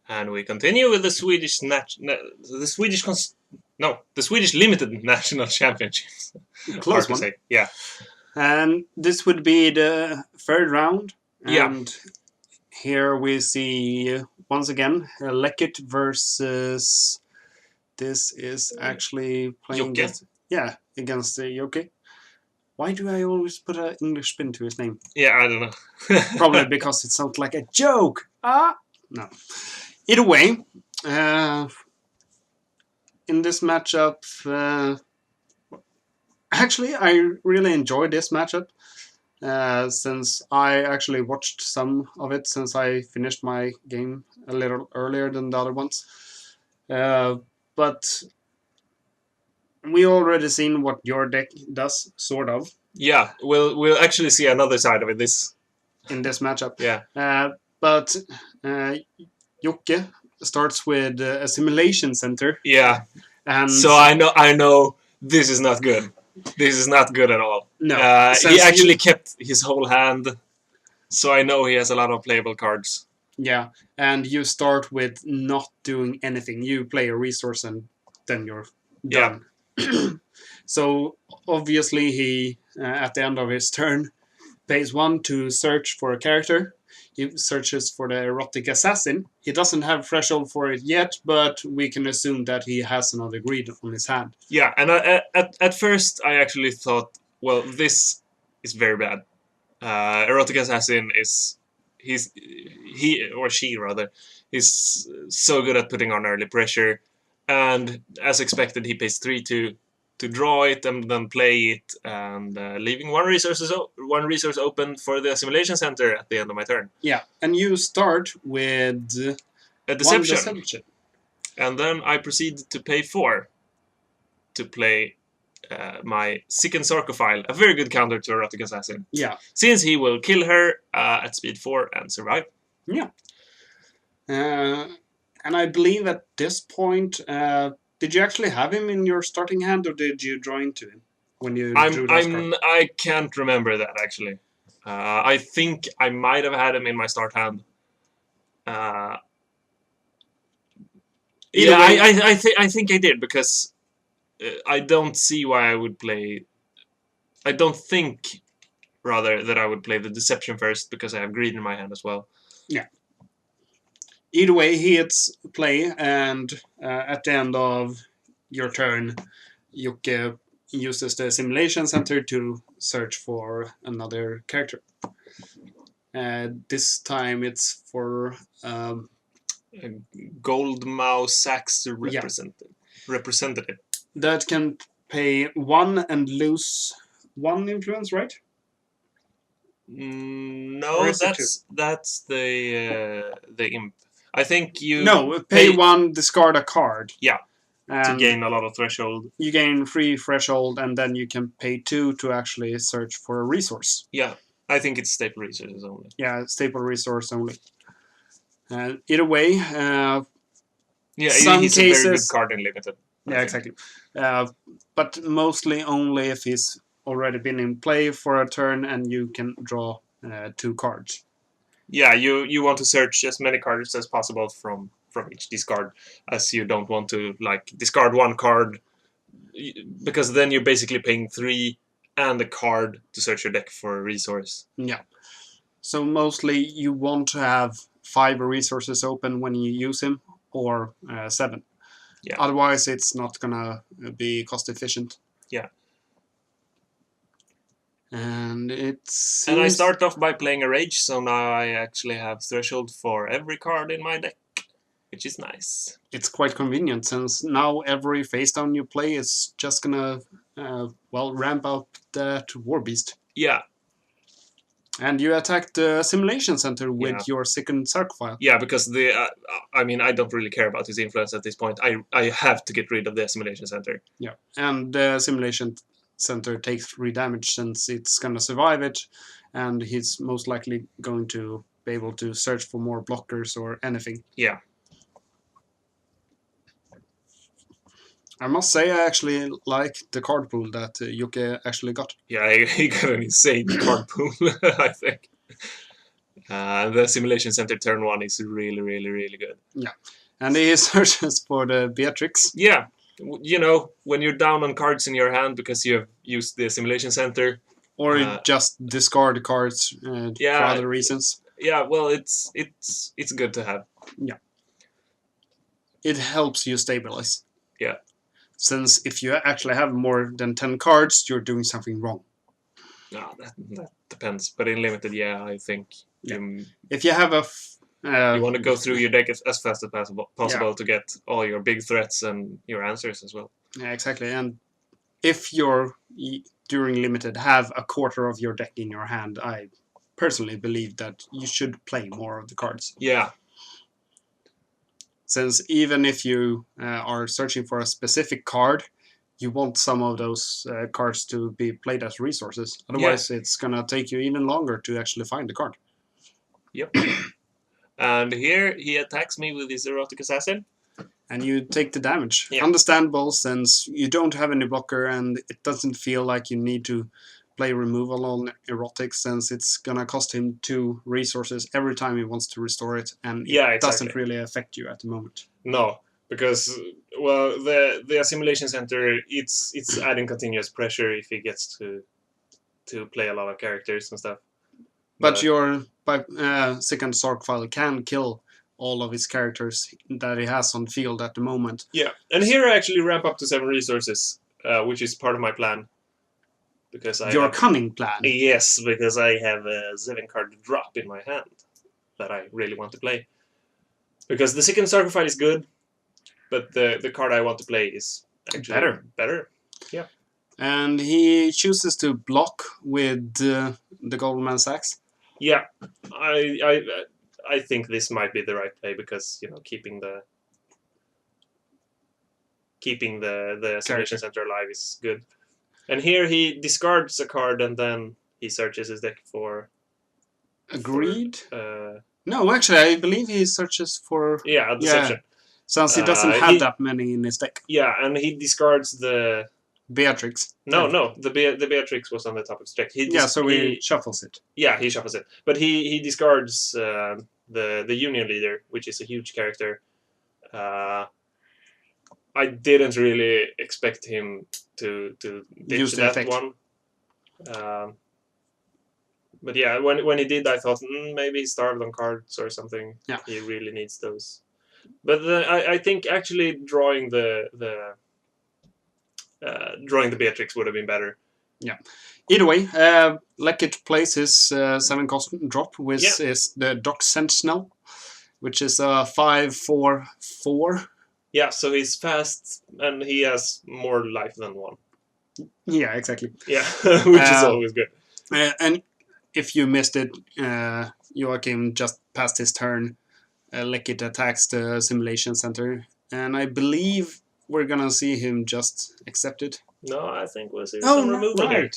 And we continue with the Swedish the Swedish Limited National Championships. Close Hard to one. say. Yeah. And this would be the third round. Yeah. And here we see once again Lekit versus. This is actually playing Jocke. against Jocke. Why do I always put an English spin to his name? Yeah, I don't know. Probably because it sounds like a joke. No. Either way, in this matchup, actually, I really enjoyed this matchup since I actually watched some of it since I finished my game a little earlier than the other ones. But we already seen what your deck does, sort of. Yeah, we'll actually see another side of it in this matchup. Yeah. But Jocke starts with a simulation center. Yeah. And so I know this is not good. This is not good at all. No. He actually kept his whole hand, so I know he has a lot of playable cards. Yeah, and you start with not doing anything. You play a resource and then you're done. Yeah. So obviously he, at the end of his turn, pays 1 to search for a character. He searches for the Erotic Assassin. He doesn't have threshold for it yet, but we can assume that he has another greed on his hand. Yeah, and at first I actually thought, well, this is very bad. Erotic Assassin is he or she rather is so good at putting on early pressure, and as expected, he pays 3 to draw it and then play it, and leaving one resource open for the Assimilation Center at the end of my turn. Yeah, and you start with a deception. And then I proceed to pay 4 to play my Sicken Sarcophile, a very good counter to Erotic Assassin. Yeah. Since he will kill her at speed 4 and survive. Yeah. And I believe at this point, did you actually have him in your starting hand, or did you draw into him when you drew that card? I can't remember that, actually. I think I might have had him in my start hand. I think I did, because I don't see why I would play... I don't think, rather, that I would play the Deception first, because I have Greed in my hand as well. Yeah. Either way, he hits play, and at the end of your turn, Jocke uses the Simulation Center to search for another character. This time it's for... a Goldmouse Sax representative. That can pay 1 and lose 1 influence, right? No, that's the imp. I think you... No, pay 1, discard a card. Yeah, to gain a lot of threshold. You gain 3 threshold, and then you can pay 2 to actually search for a resource. Yeah, I think it's staple resources only. Yeah, staple resource only. Either way... yeah, he's a very good card in Limited. Yeah, exactly. But mostly only if he's already been in play for a turn and you can draw 2 cards. Yeah, you want to search as many cards as possible from each discard, as you don't want to discard 1 card, because then you're basically paying 3 and a card to search your deck for a resource. Yeah. So mostly you want to have 5 resources open when you use him, or 7. Yeah. Otherwise, it's not gonna be cost efficient. Yeah. And it's... And I start off by playing a Rage, so now I actually have threshold for every card in my deck, which is nice. It's quite convenient, since now every face down you play is just gonna, ramp up that War Beast. Yeah. And you attack the Simulation Center with your Sicken Sarcophile. Yeah, because I don't really care about his influence at this point. I have to get rid of the Simulation Center. Yeah, and the Simulation Center takes 3 damage since it's gonna survive it, and he's most likely going to be able to search for more blockers or anything. Yeah. I must say I actually like the card pool that Jocke actually got. Yeah, he got an insane card pool, I think. The Simulation Center turn 1 is really, really, really good. And he searches for the Beatrix. Yeah, you know, when you're down on cards in your hand because you have used the Simulation Center. Or you just discard cards for Yeah. other reasons. Yeah, well, it's good to have. It helps you stabilize. Yeah. Since if you actually have more than 10 cards, you're doing something wrong. No, that depends. But in limited, yeah, I think If you have you want to go through your deck as fast as possible to get all your big threats and your answers as well. Yeah, exactly. And if you're during limited have a quarter of your deck in your hand, I personally believe that you should play more of the cards. Yeah. Since even if you are searching for a specific card, you want some of those cards to be played as resources. Otherwise, it's gonna take you even longer to actually find the card. Yep. And here he attacks me with his Erotic Assassin. And you take the damage. Yeah. Understandable, since you don't have any blocker and it doesn't feel like you need to play removal on Erotic, since it's gonna cost him 2 resources every time he wants to restore it, and it doesn't really affect you at the moment. No, because well, the Assimilation Center it's adding continuous pressure if he gets to play a lot of characters and stuff. But your second Sarkfile can kill all of his characters that he has on field at the moment. Yeah, and here I actually ramp up to 7 resources, which is part of my plan. Because your cunning plan. Yes, because I have a 7-card drop in my hand that I really want to play. Because the second Sarkophile is good, but the card I want to play is actually better. Yeah. And he chooses to block with the Goldman Sachs. Yeah, I think this might be the right play because keeping the Simulation Center alive is good. And here he discards a card and then he searches his deck for. Agreed. No, actually, I believe he searches for. Yeah, Deception. Yeah, since he doesn't have that many in his deck. Yeah, and he discards the. Beatrix. No, the Beatrix was on the top of his deck. So he shuffles it. Yeah, he shuffles it, but he discards the Union Leader, which is a huge character. I didn't really expect him to ditch that effect. One. But yeah, when he did, I thought maybe he's starved on cards or something. Yeah, he really needs those. But I think actually drawing the Beatrix would have been better. Yeah. Either way, Leckett plays his 7-cost drop, which is the Dock Sentinel, which is a 5/4/4. Yeah, so he's fast and he has more life than 1. Yeah, exactly. Yeah, which is always good. And if you missed it, Joachim just passed his turn. Leckett attacks the Simulation Center, and I believe we're gonna see him just accept it. No, I think we'll see some removal here.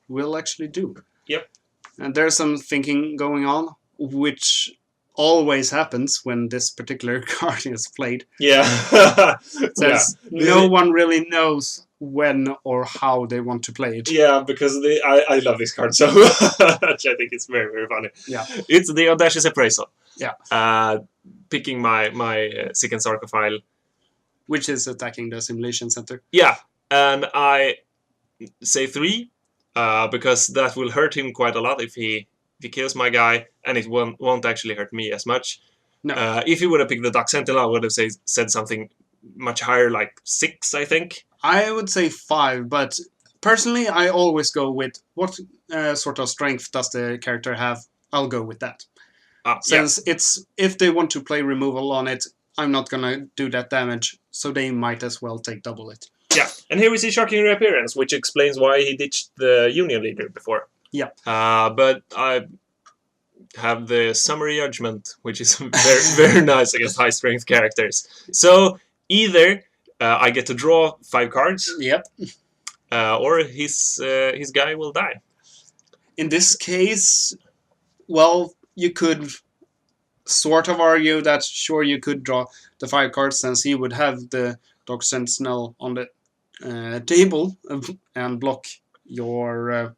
We'll actually do. Yep. And there's some thinking going on, which always happens when this particular card is played. Yeah. No one really knows when or how they want to play it. Yeah, because I love this card so much. I think it's very, very funny. Yeah. It's the Audacious Appraisal. Yeah. Picking my second Sarkophile. Which is attacking the Simulation Center. Yeah, and I say 3 because that will hurt him quite a lot if he kills my guy, and it won't actually hurt me as much. No. If he would have picked the Dock Sentinel, I would have said something much higher, like 6, I think. I would say 5, but personally, I always go with what sort of strength does the character have. I'll go with that. Since it's if they want to play removal on it, I'm not gonna do that damage, so they might as well take double it. Yeah, and here we see Shocking Reappearance, which explains why he ditched the Union Leader before. Yeah. But I have the Summary Judgment, which is very, very nice against high-strength characters. So either I get to draw 5 cards, yep, or his guy will die. In this case, well, you could sort of argue that sure you could draw the 5 cards since he would have the Dock Sentinel on the table and block your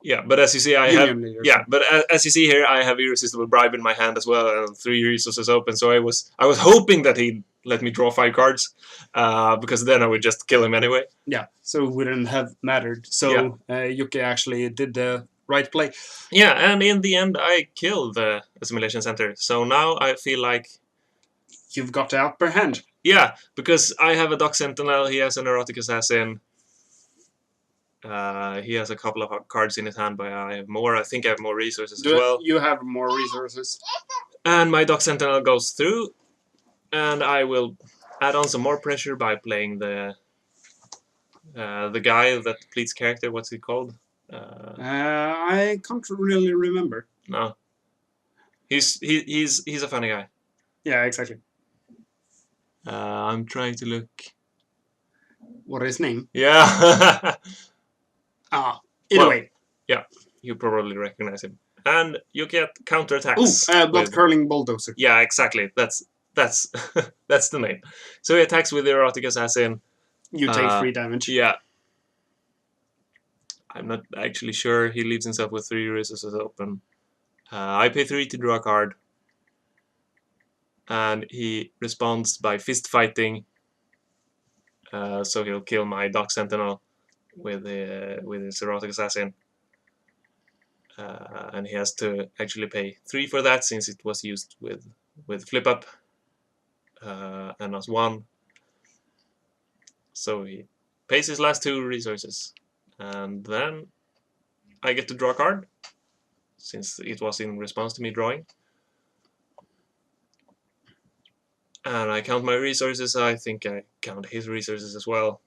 Yeah, but as you see, I have Union leader. yeah, but as you see here, I have Irresistible Bribe in my hand as well, and 3 resources open. So I was hoping that he'd let me draw 5 cards, because then I would just kill him anyway. Yeah, so it wouldn't have mattered. So Yuki actually did the right play. Yeah, and in the end, I killed the Assimilation Center. So now I feel like, You've got the upper hand. yeah, because I have a Dock Sentinel, he has an Erotic Assassin. He has a couple of cards in his hand, but I have more. I think I have more resources as well. You have more resources. And my Dock Sentinel goes through, and I will add on some more pressure by playing the guy that pleads character. What's he called? I can't really remember. No, he's a funny guy. Yeah, exactly. I'm trying to look. What is his name? Yeah. Either way. Yeah, you probably recognize him. And you get counterattacks. Blood Curling Bulldozer. Yeah, exactly. That's that's the name. So he attacks with the Erotic Assassin. You take 3 damage. Yeah. I'm not actually sure. He leaves himself with 3 resources open. I pay 3 to draw a card. And he responds by fist fighting. So he'll kill my Dock Sentinel with his Erotic Assassin. And he has to actually pay 3 for that, since it was used with flip up and not 1. So he pays his last 2 resources, and then I get to draw a card, since it was in response to me drawing. And I count my resources. I think I count his resources as well.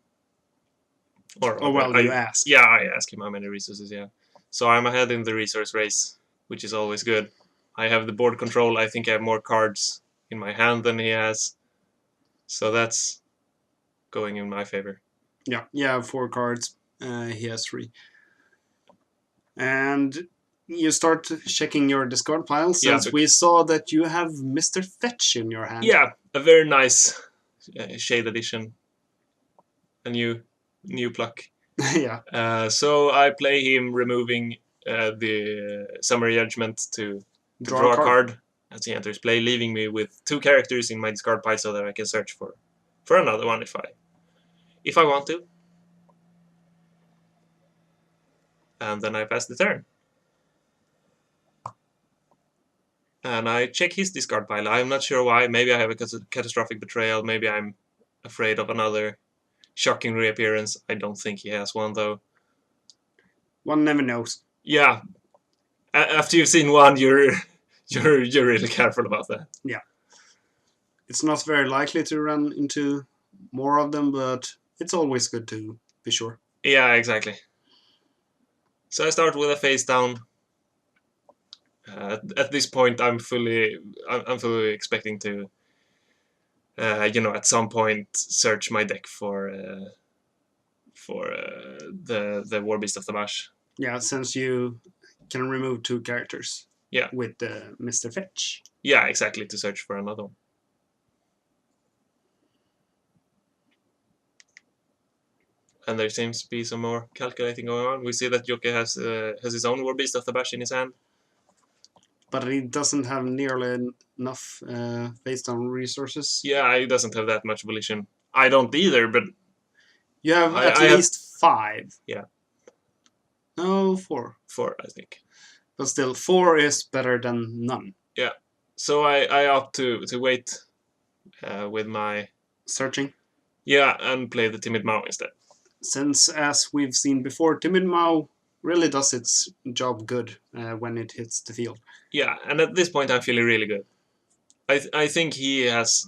You ask. Yeah, I ask him how many resources. Yeah. So I'm ahead in the resource race, which is always good. I have the board control. I think I have more cards in my hand than he has. So that's going in my favor. Yeah, you have 4 cards. He has 3. And you start checking your discard pile, since we saw that you have Mr. Fetch in your hand. Yeah, a very nice Shade Edition. A new pluck. Yeah. So I play him, removing the Summary Judgment to draw a card as he enters play, leaving me with 2 characters in my discard pile so that I can search for another one if I want to. And then I pass the turn. And I check his discard pile. I'm not sure why. Maybe I have a Catastrophic Betrayal. Maybe I'm afraid of another shocking reappearance. I don't think he has one, though. One never knows. Yeah. After you've seen one, you're really careful about that. Yeah. It's not very likely to run into more of them, but it's always good to be sure. Yeah, exactly. So I start with a face down. At this point, I'm fully expecting to, at some point, search my deck for the War Beast of the Bash. Yeah, since you can remove 2 characters. Yeah. With Mr. Fetch. Yeah, exactly, to search for another one. And there seems to be some more calculating going on. We see that Yoke has his own War Beast of the Bash in his hand. But he doesn't have nearly enough based on resources. Yeah, he doesn't have that much volition. I don't either, but... You have at least 5. Yeah. No, 4. 4, I think. But still, 4 is better than none. Yeah. So I opt to wait with my... Searching? Yeah, and play the Timid Mao instead. Since, as we've seen before, Timid Mao really does its job good when it hits the field. Yeah, and at this point I'm feeling really good. I think he has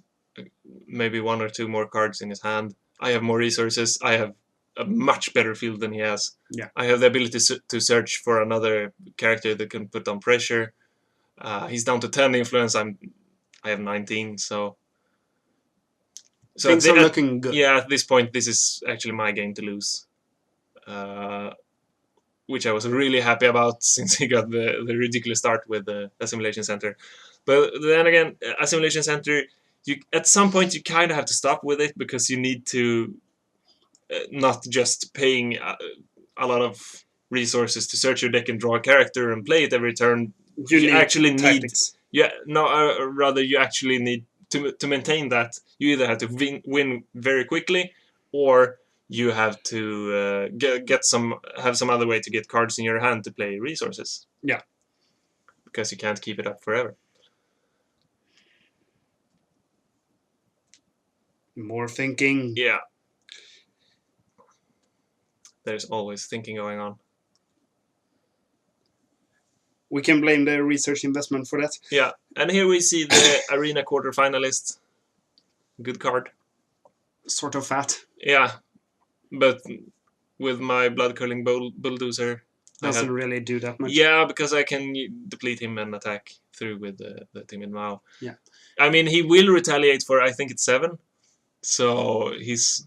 maybe 1 or 2 more cards in his hand. I have more resources. I have a much better field than he has. Yeah. I have the ability to search for another character that can put on pressure. He's down to 10 influence. I have 19, so things are looking good. Yeah, at this point, this is actually my game to lose. Which I was really happy about, since he got the ridiculous start with the Assimilation Center. But then again, Assimilation Center, at some point you kind of have to stop with it, because you need to not just paying a lot of resources to search your deck and draw a character and play it every turn. You need actually need tactics. rather you actually need to maintain that. You either have to win very quickly, or you have to have some other way to get cards in your hand to play resources. Yeah. Because you can't keep it up forever. More thinking. Yeah. There's always thinking going on. We can blame the research investment for that. Yeah, and here we see the Arena quarterfinalist. Good card. Sort of fat. Yeah, but with my Blood Curling Bulldozer... Doesn't really do that much. Yeah, because I can deplete him and attack through with the Timid Mao. Yeah. I mean, he will retaliate for, I think it's 7. So he's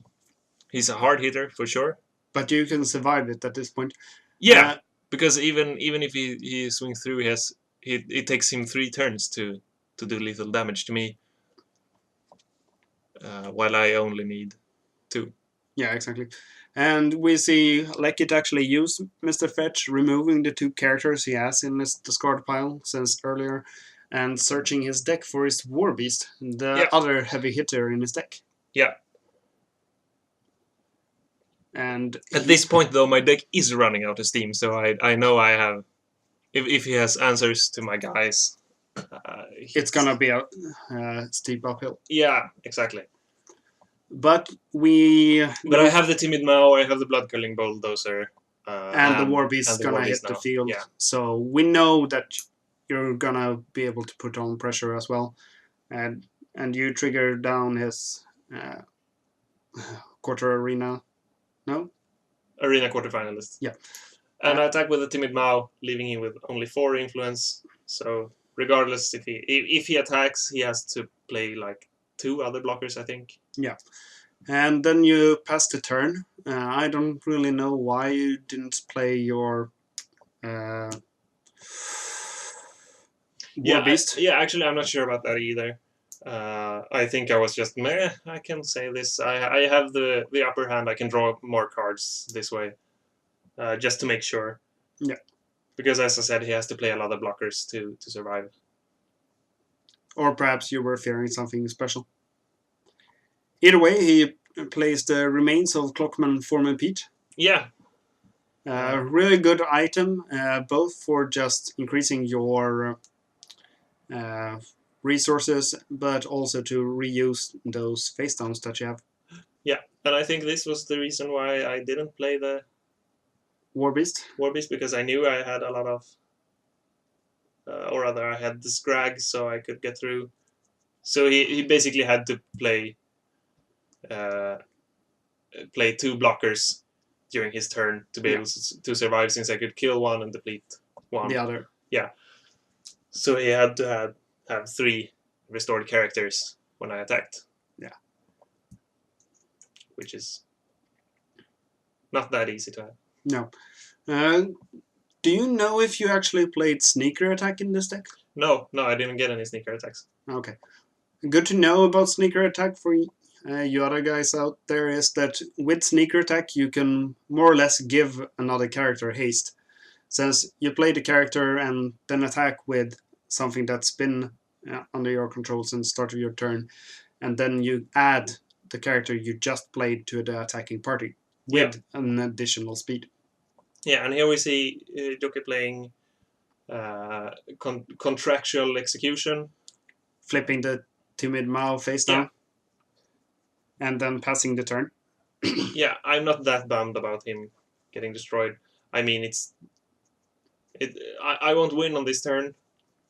a hard hitter for sure. But you can survive it at this point. Yeah, because even if he swings through, it takes him 3 turns to do lethal damage to me, while I only need 2. Yeah, exactly. And we see Lekit actually use Mr. Fetch, removing the 2 characters he has in his discard pile since earlier, and searching his deck for his War Beast, the other heavy hitter in his deck. Yeah. And at this point, though, my deck is running out of steam, so I know I have... If he has answers to my guys... it's gonna be a steep uphill. Yeah, exactly. But I have the Timid Mao, I have the Blood Curling Bulldozer, and the War Beast is gonna hit the field. Yeah. So we know that you're gonna be able to put on pressure as well, and you trigger down his quarter arena. No? Arena quarterfinalist. Yeah. And I attack with the Timid Mao, leaving him with only 4 influence. So regardless, if he attacks, he has to play like 2 other blockers, I think. Yeah. And then you pass the turn. I don't really know why you didn't play your War Beast. Actually, I'm not sure about that either. I think I was just, meh, I can say this. I have the upper hand. I can draw more cards this way, just to make sure. Yeah. Because as I said, he has to play a lot of blockers to survive. Or perhaps you were fearing something special. Either way, he plays the remains of Clockman Foreman Pete. Yeah. Really good item, both for just increasing your resources, but also to reuse those face downs that you have. Yeah, and I think this was the reason why I didn't play the War Beast, because I knew I had a lot of, or rather I had the Scrag, so I could get through. So he basically had to play 2 blockers during his turn to be able to survive, since I could kill 1 and deplete 1. The other. Yeah. So he had to have 3 restored characters when I attacked. Yeah. Which is not that easy to have. No. Do you know if you actually played Sneaker Attack in this deck? No, I didn't get any sneaker attacks. Okay. Good to know about Sneaker Attack for you other guys out there is that with Sneaker Attack you can more or less give another character haste. Since you play the character and then attack with something that's been under your control since the start of your turn, and then you add the character you just played to the attacking party with an additional speed. Yeah, and here we see Jockey playing Contractual Execution. Flipping the Timid Mao face down. And then passing the turn. Yeah, I'm not that bummed about him getting destroyed. I mean, I won't win on this turn.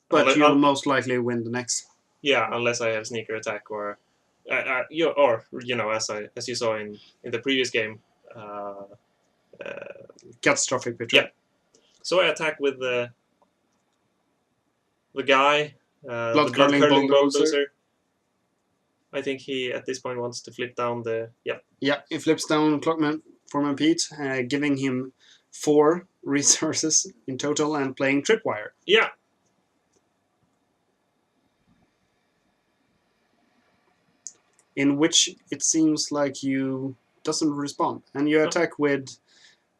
But you'll most likely win the next. Yeah, unless I have Sneaker Attack or as you saw in the previous game. Catastrophic Betrayal. Yeah. So I attack with the guy, Blood the Curling Bulldozer. I think he at this point wants to flip down the Yeah, he flips down Clockman Foreman Pete, giving him 4 resources in total and playing Tripwire. Yeah. In which it seems like you doesn't respond, and you attack with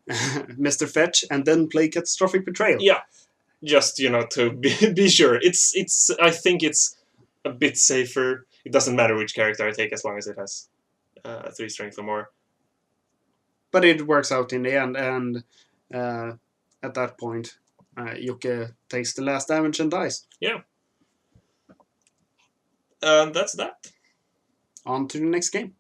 Mr. Fetch, and then play Catastrophic Betrayal. Yeah, just to be sure. It's I think it's a bit safer. It doesn't matter which character I take as long as it has 3 strength or more. But it works out in the end, and at that point, Yuke takes the last damage and dies. Yeah. And that's that. On to the next game.